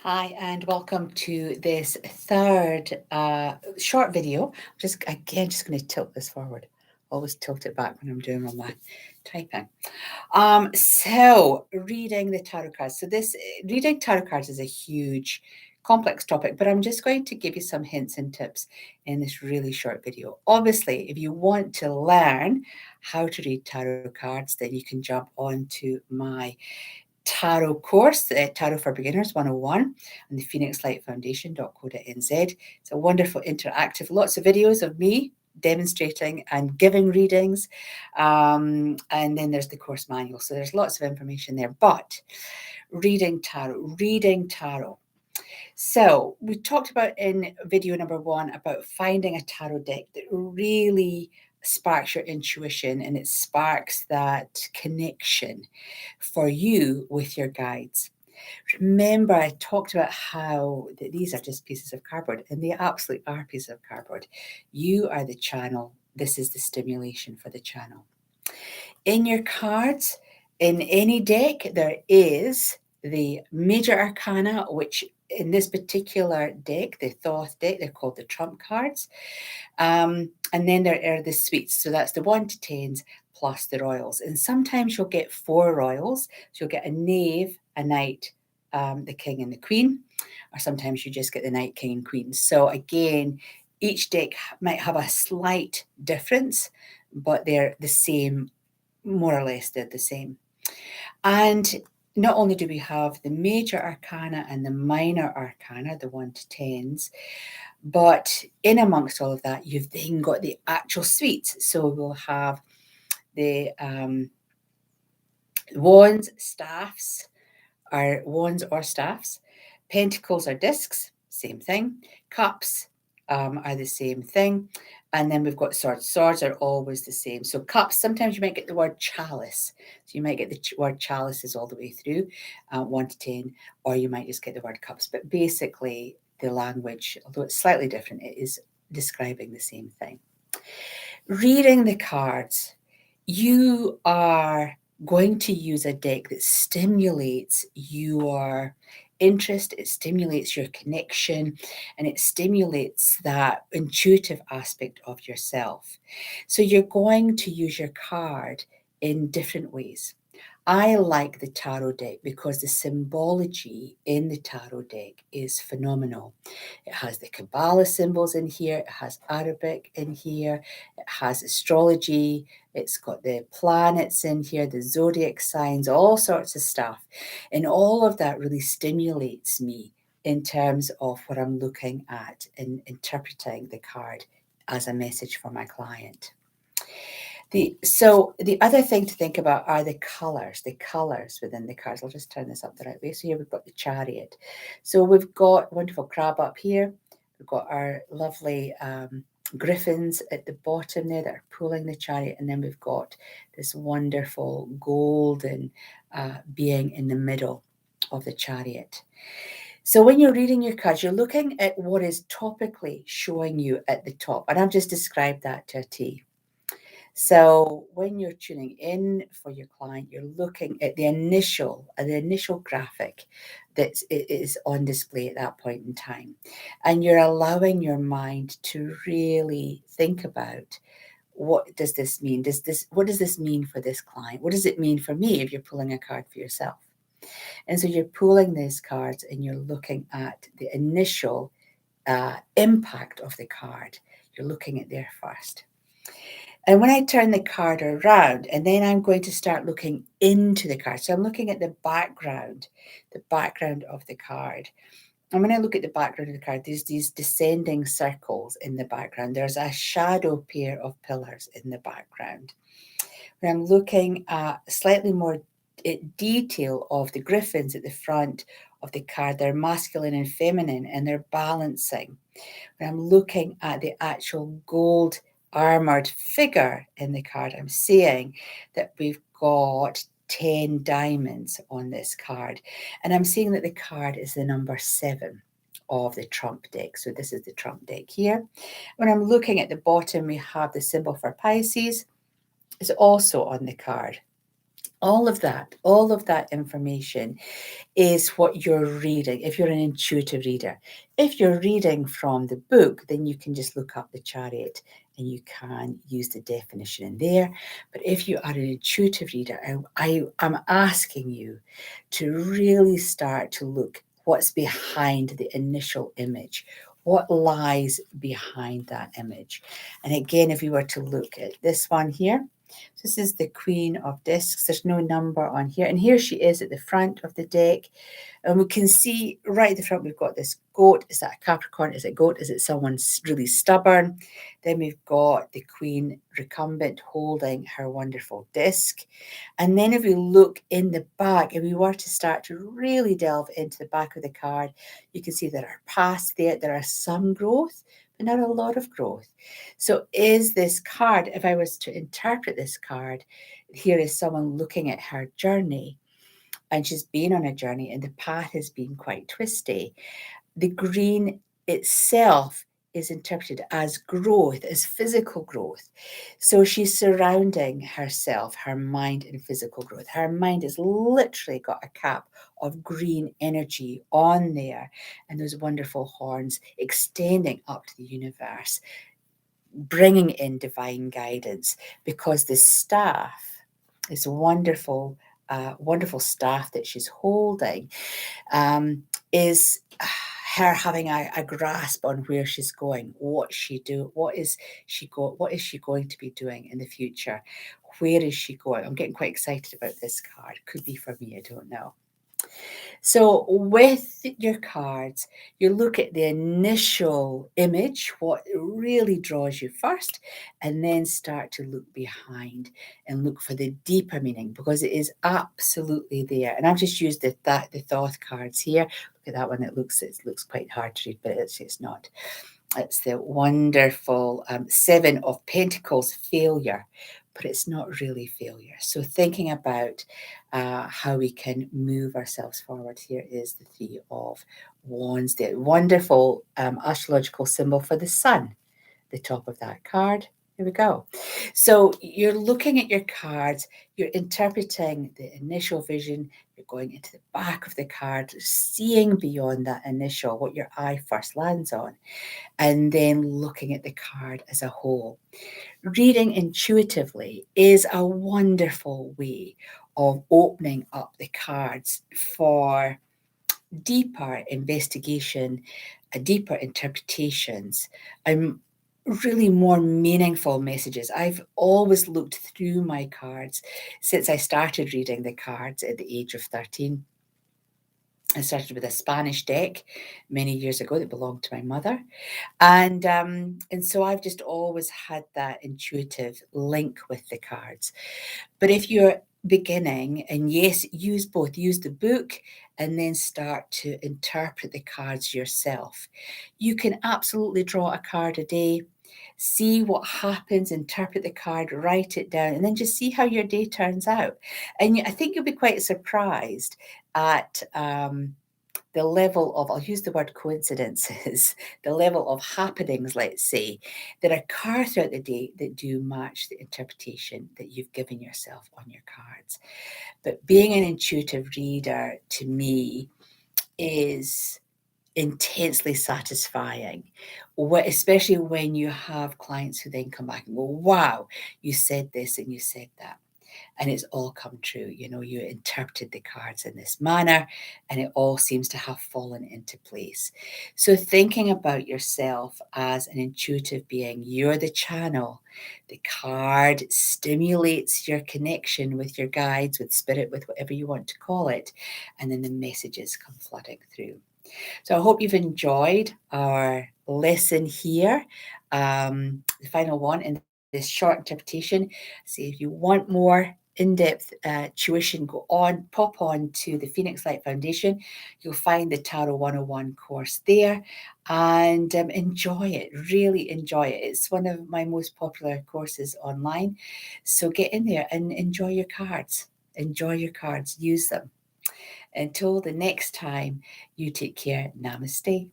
Hi, and welcome to this third short video. Just going to tilt this forward. Always tilt it back when I'm doing all my typing. So reading the tarot cards. So this reading tarot cards is a huge, complex topic, but I'm just going to give you some hints and tips in this really short video. Obviously, if you want to learn how to read tarot cards, then you can jump onto my tarot course, Tarot for Beginners 101, on the phoenixlightfoundation.co.nz. It's a wonderful interactive, lots of videos of me demonstrating and giving readings. And then there's the course manual. So there's lots of information there. But reading tarot. So we talked about in video number 1 about finding a tarot deck that really sparks your intuition and it sparks that connection for you with your guides. Remember, I talked about how these are just pieces of cardboard, and they absolutely are pieces of cardboard. You are the channel. This is the stimulation for the channel. In your cards, in any deck, there is the major arcana, which in this particular deck, the Thoth deck, they're called the trump cards. And then there are the suites. So that's the 1 to 10s plus the royals. And sometimes you'll get 4 royals. So you'll get a knave, a knight, the king and the queen. Or sometimes you just get the knight, king and queen. So again, each deck might have a slight difference, but they're the same, more or less they're the same. And not only do we have the major arcana and the minor arcana, the 1 to 10s, but in amongst all of that, you've then got the actual suites. So we'll have the wands, staffs, or wands or staffs. Pentacles are discs, same thing. Cups are the same thing. And then we've got swords. Swords are always the same. So cups, sometimes you might get the word chalice. So you might get the word chalices all the way through, 1 to 10, or you might just get the word cups. But basically, the language, although it's slightly different, it is describing the same thing. Reading the cards, you are going to use a deck that stimulates your interest, it stimulates your connection, and it stimulates that intuitive aspect of yourself. So you're going to use your card in different ways. I like the tarot deck because the symbology in the tarot deck is phenomenal. It has the Kabbalah symbols in here, it has Arabic in here, it has astrology, it's got the planets in here, the zodiac signs, all sorts of stuff. And all of that really stimulates me in terms of what I'm looking at in interpreting the card as a message for my client. So the other thing to think about are the colours within the cards. I'll just turn this up the right way. So here we've got the Chariot. So we've got wonderful crab up here. We've got our lovely griffins at the bottom there that are pulling the chariot. And then we've got this wonderful golden being in the middle of the chariot. So when you're reading your cards, you're looking at what is topically showing you at the top. And I've just described that to a T. So when you're tuning in for your client, you're looking at the initial graphic that is on display at that point in time. And you're allowing your mind to really think about, what does this mean? What does this mean for this client? What does it mean for me if you're pulling a card for yourself? And so you're pulling these cards and you're looking at the initial impact of the card. You're looking at there first. And when I turn the card around, and then I'm going to start looking into the card. So I'm looking at the background of the card. And when I look at the background of the card, there's these descending circles in the background. There's a shadow pair of pillars in the background. When I'm looking at slightly more detail of the griffins at the front of the card, they're masculine and feminine, and they're balancing. When I'm looking at the actual gold armored figure in the card, I'm seeing that we've got 10 diamonds on this card. And I'm seeing that the card is the number 7 of the trump deck. So this is the trump deck here. When I'm looking at the bottom, we have the symbol for Pisces. It's also on the card. all of that information is what you're reading if you're an intuitive reader. If you're reading from the book, then you can just look up the chariot and you can use the definition in there. But if you are an intuitive reader, I'm asking you to really start to look what's behind the initial image. What lies behind that image? And again, if we were to look at this one here, this is the Queen of Discs. There's no number on here. And here she is at the front of the deck. And we can see right at the front, we've got this goat. Is that a Capricorn? Is it goat? Is it someone really stubborn? Then we've got the Queen recumbent holding her wonderful disc. And then if we look in the back, if we were to start to really delve into the back of the card, you can see there are paths there. There are some growth, but not a lot of growth. So is this card, if I was to interpret this card, here is someone looking at her journey, and she's been on a journey and the path has been quite twisty. The green itself is interpreted as growth, as physical growth. So she's surrounding herself, her mind, in physical growth. Her mind has literally got a cap of green energy on there, and those wonderful horns extending up to the universe, bringing in divine guidance, because the staff, this wonderful staff that she's holding, is her having a grasp on where she's going, what she is she going to be doing in the future, where is she going. I'm getting quite excited about this card. Could be for me, I don't know. So with your cards, you look at the initial image, what really draws you first, and then start to look behind and look for the deeper meaning, because it is absolutely there. And I've just used the Thoth cards here. Look at that one. It looks quite hard to read, but it's not. It's the wonderful Seven of Pentacles, failure, but it's not really failure. So thinking about how we can move ourselves forward, here is the Three of Wands, the wonderful astrological symbol for the sun, the top of that card. Here we go. So you're looking at your cards, you're interpreting the initial vision, you're going into the back of the card, seeing beyond that initial, what your eye first lands on, and then looking at the card as a whole. Reading intuitively is a wonderful way of opening up the cards for deeper investigation, deeper interpretations, and really more meaningful messages. I've always looked through my cards since I started reading the cards at the age of 13. I started with a Spanish deck many years ago that belonged to my mother. And so I've just always had that intuitive link with the cards. But if you're beginning, and yes, use both, use the book and then start to interpret the cards yourself. You can absolutely draw a card a day, see what happens, interpret the card, write it down, and then just see how your day turns out. And I think you'll be quite surprised at the level of, I'll use the word coincidences, the level of happenings, let's say, that occur throughout the day that do match the interpretation that you've given yourself on your cards. But being an intuitive reader, to me, is intensely satisfying, especially when you have clients who then come back and go, wow, you said this and you said that. And it's all come true. You interpreted the cards in this manner, and it all seems to have fallen into place. So thinking about yourself as an intuitive being, you're the channel. The card stimulates your connection with your guides, with spirit, with whatever you want to call it. And then the messages come flooding through. So I hope you've enjoyed our lesson here, the final one in this short interpretation. See, if you want more in-depth tuition, pop on to the Phoenix Light Foundation. You'll find the Tarot 101 course there, and enjoy it, really enjoy it. It's one of my most popular courses online. So get in there and enjoy your cards. Enjoy your cards, use them. Until the next time, you take care. Namaste.